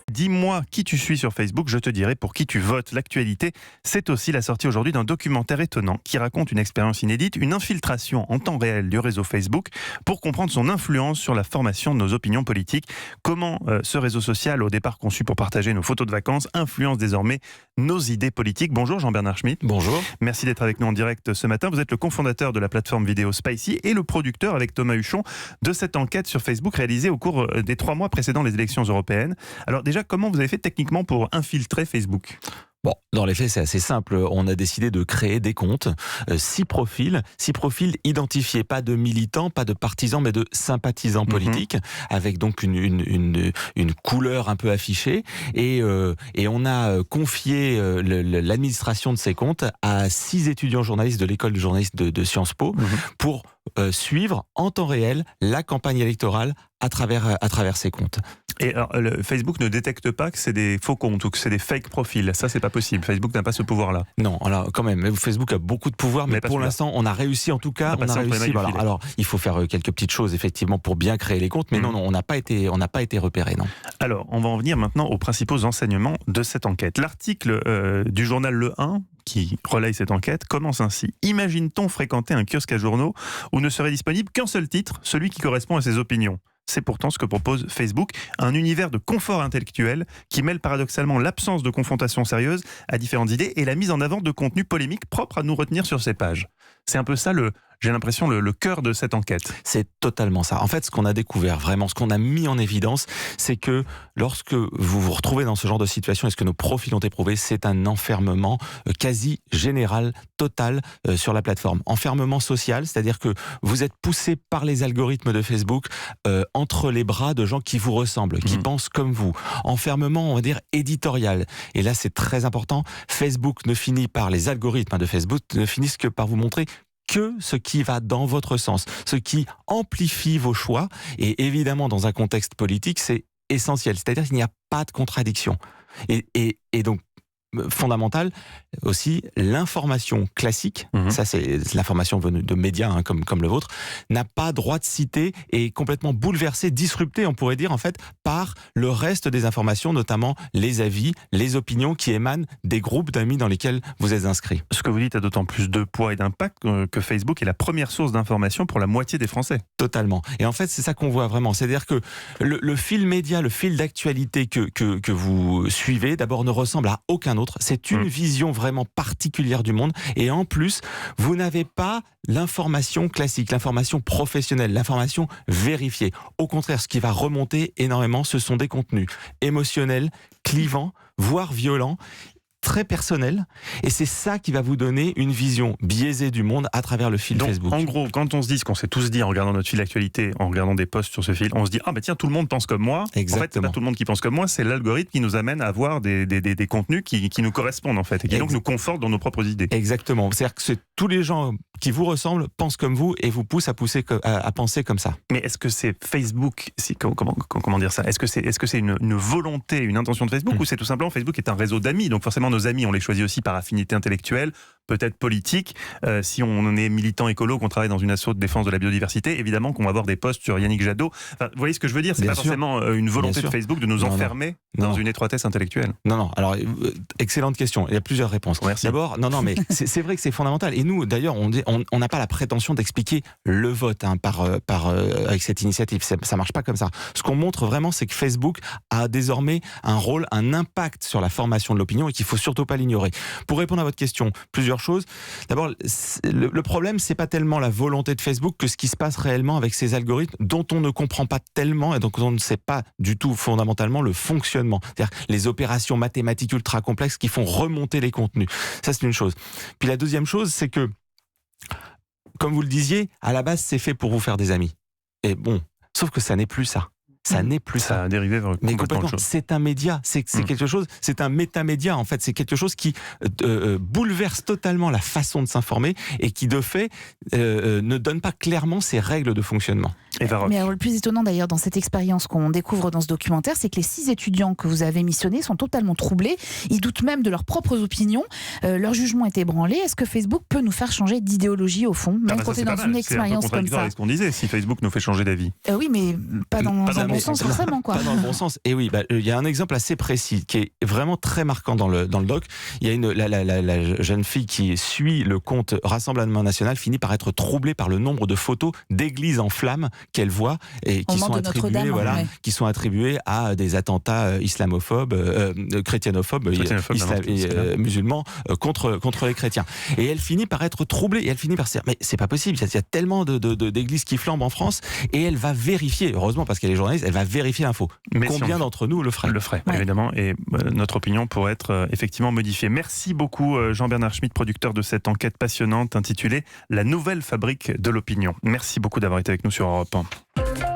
Dis-moi qui tu suis sur Facebook, je te dirai pour qui tu votes. L'actualité, c'est aussi la sortie aujourd'hui d'un documentaire étonnant qui raconte une expérience inédite, une infiltration en temps réel du réseau Facebook pour comprendre son influence sur la formation de nos opinions politiques. Comment ce réseau social, au départ conçu pour partager nos photos de vacances, influence désormais nos idées politiques. Bonjour Jean-Bernard Schmitt. Bonjour. Merci d'être avec nous en direct ce matin. Vous êtes le cofondateur de la plateforme vidéo Spicy et le producteur avec Thomas Huchon de cette enquête sur Facebook réalisée au cours des 3 mois précédant les élections européennes. Alors déjà, comment vous avez fait techniquement pour infiltrer Facebook ? Bon, dans les faits, c'est assez simple. On a décidé de créer des comptes, 6 profils identifiés, pas de militants, pas de partisans, mais de sympathisants politiques, avec donc une couleur un peu affichée. Et on a confié l'administration de ces comptes à 6 étudiants journalistes de l'école de journalisme de Sciences Po pour suivre en temps réel la campagne électorale à travers ces comptes. Et alors, Facebook ne détecte pas que c'est des faux comptes ou que c'est des fake profils. Ça, c'est pas possible. Facebook n'a pas ce pouvoir-là. Non, alors quand même, Facebook a beaucoup de pouvoir, mais pour l'instant, on a réussi en tout cas. On a réussi. Voilà. Alors, il faut faire quelques petites choses effectivement pour bien créer les comptes, mais non, on n'a pas été repéré, non. Alors, on va en venir maintenant aux principaux enseignements de cette enquête. L'article du journal Le 1 qui relaye cette enquête commence ainsi. Imagine-t-on fréquenter un kiosque à journaux où ne serait disponible qu'un seul titre, celui qui correspond à ses opinions ? C'est pourtant ce que propose Facebook, un univers de confort intellectuel qui mêle paradoxalement l'absence de confrontation sérieuse à différentes idées et la mise en avant de contenus polémiques propres à nous retenir sur ces pages. C'est un peu ça, j'ai l'impression, le cœur de cette enquête. C'est totalement ça. En fait, ce qu'on a découvert vraiment, ce qu'on a mis en évidence, c'est que lorsque vous vous retrouvez dans ce genre de situation, et ce que nos profils ont éprouvé, c'est un enfermement quasi général, total sur la plateforme. Enfermement social, c'est-à-dire que vous êtes poussé par les algorithmes de Facebook entre les bras de gens qui vous ressemblent, qui pensent comme vous. Enfermement, on va dire, éditorial. Et là, c'est très important. Facebook ne finit par, les algorithmes de Facebook ne finissent que par vous montrer que ce qui va dans votre sens, ce qui amplifie vos choix. Et évidemment, dans un contexte politique, c'est essentiel. C'est-à-dire qu'il n'y a pas de contradiction. Et donc, fondamental aussi, l'information classique, ça c'est l'information venue de médias comme le vôtre, n'a pas droit de citer et est complètement bouleversée, disruptée, on pourrait dire en fait, par le reste des informations, notamment les avis, les opinions qui émanent des groupes d'amis dans lesquels vous êtes inscrits. Ce que vous dites a d'autant plus de poids et d'impact que Facebook est la première source d'information pour la moitié des Français. Totalement. Et en fait, c'est ça qu'on voit vraiment. C'est-à-dire que le fil média, le fil d'actualité que vous suivez, d'abord ne ressemble à aucun autre. C'est une vision vraiment particulière du monde. Et en plus, vous n'avez pas l'information classique, l'information professionnelle, l'information vérifiée. Au contraire, ce qui va remonter énormément, ce sont des contenus émotionnels, clivants, voire violents, très personnel, et c'est ça qui va vous donner une vision biaisée du monde à travers le fil donc, Facebook. En gros, quand on se dit ce qu'on s'est tous dit en regardant notre fil d'actualité, en regardant des posts sur ce fil, on se dit « Ah bah tiens, tout le monde pense comme moi ». Exactement. En fait, c'est pas tout le monde qui pense comme moi, c'est l'algorithme qui nous amène à avoir des contenus qui nous correspondent en fait, et qui donc nous confortent dans nos propres idées. Exactement. C'est-à-dire que tous les gens qui vous ressemblent pensent comme vous et vous poussent à penser comme ça. Mais est-ce que c'est Facebook, comment dire ça ? Est-ce que c'est une volonté, une intention de Facebook, ou c'est tout simplement Facebook est un réseau d'amis, donc forcément nos amis, on les choisit aussi par affinité intellectuelle, peut-être politique. Si on est militant écolo, qu'on travaille dans une asso de défense de la biodiversité, évidemment qu'on va avoir des posts sur Yannick Jadot. Enfin, vous voyez ce que je veux dire ? C'est pas forcément une volonté de Facebook de nous enfermer dans une étroitesse intellectuelle. Non. Alors, excellente question. Il y a plusieurs réponses. Merci. D'abord, mais c'est vrai que c'est fondamental. Et nous, d'ailleurs, on n'a pas la prétention d'expliquer le vote avec cette initiative. Ça marche pas comme ça. Ce qu'on montre vraiment, c'est que Facebook a désormais un rôle, un impact sur la formation de l'opinion et qu'il faut surtout pas l'ignorer. Pour répondre à votre question, plusieurs choses. D'abord, le problème, c'est pas tellement la volonté de Facebook que ce qui se passe réellement avec ces algorithmes dont on ne comprend pas tellement et donc on ne sait pas du tout fondamentalement le fonctionnement. C'est-à-dire les opérations mathématiques ultra complexes qui font remonter les contenus. Ça, c'est une chose. Puis la deuxième chose, c'est que, comme vous le disiez, à la base, c'est fait pour vous faire des amis. Et bon, sauf que ça n'est plus ça. Ça n'est plus ça. Ça a dérivé vers complètement autre chose. C'est un média, c'est quelque chose, c'est un métamédia en fait, c'est quelque chose qui bouleverse totalement la façon de s'informer et qui de fait ne donne pas clairement ses règles de fonctionnement. Mais alors, le plus étonnant d'ailleurs dans cette expérience qu'on découvre dans ce documentaire, c'est que les 6 étudiants que vous avez missionnés sont totalement troublés. Ils doutent même de leurs propres opinions. Leur jugement est ébranlé. Est-ce que Facebook peut nous faire changer d'idéologie au fond, même quand on est dans une expérience comme ça ? C'est ce qu'on disait, si Facebook nous fait changer d'avis. Oui, mais pas dans le bon sens forcément, quoi. Pas dans le bon sens. Et oui, il y a un exemple assez précis qui est vraiment très marquant dans le doc. Il y a la jeune fille qui suit le compte Rassemblement National finit par être troublée par le nombre de photos d'églises en flammes qu'elle voit et qui sont attribuées, qui sont attribuées à des attentats islamophobes, chrétianophobes, musulmans contre les chrétiens. Et elle finit par être troublée et elle finit par se dire mais c'est pas possible, il y a tellement d'églises qui flambent en France, et elle va vérifier, heureusement parce qu'elle est journaliste, elle va vérifier l'info. Combien d'entre nous le feraient ? Le ferait, évidemment, et notre opinion pourrait être effectivement modifiée. Merci beaucoup Jean-Bernard Schmitt, producteur de cette enquête passionnante intitulée « La nouvelle fabrique de l'opinion ». Merci beaucoup d'avoir été avec nous sur Europe 1.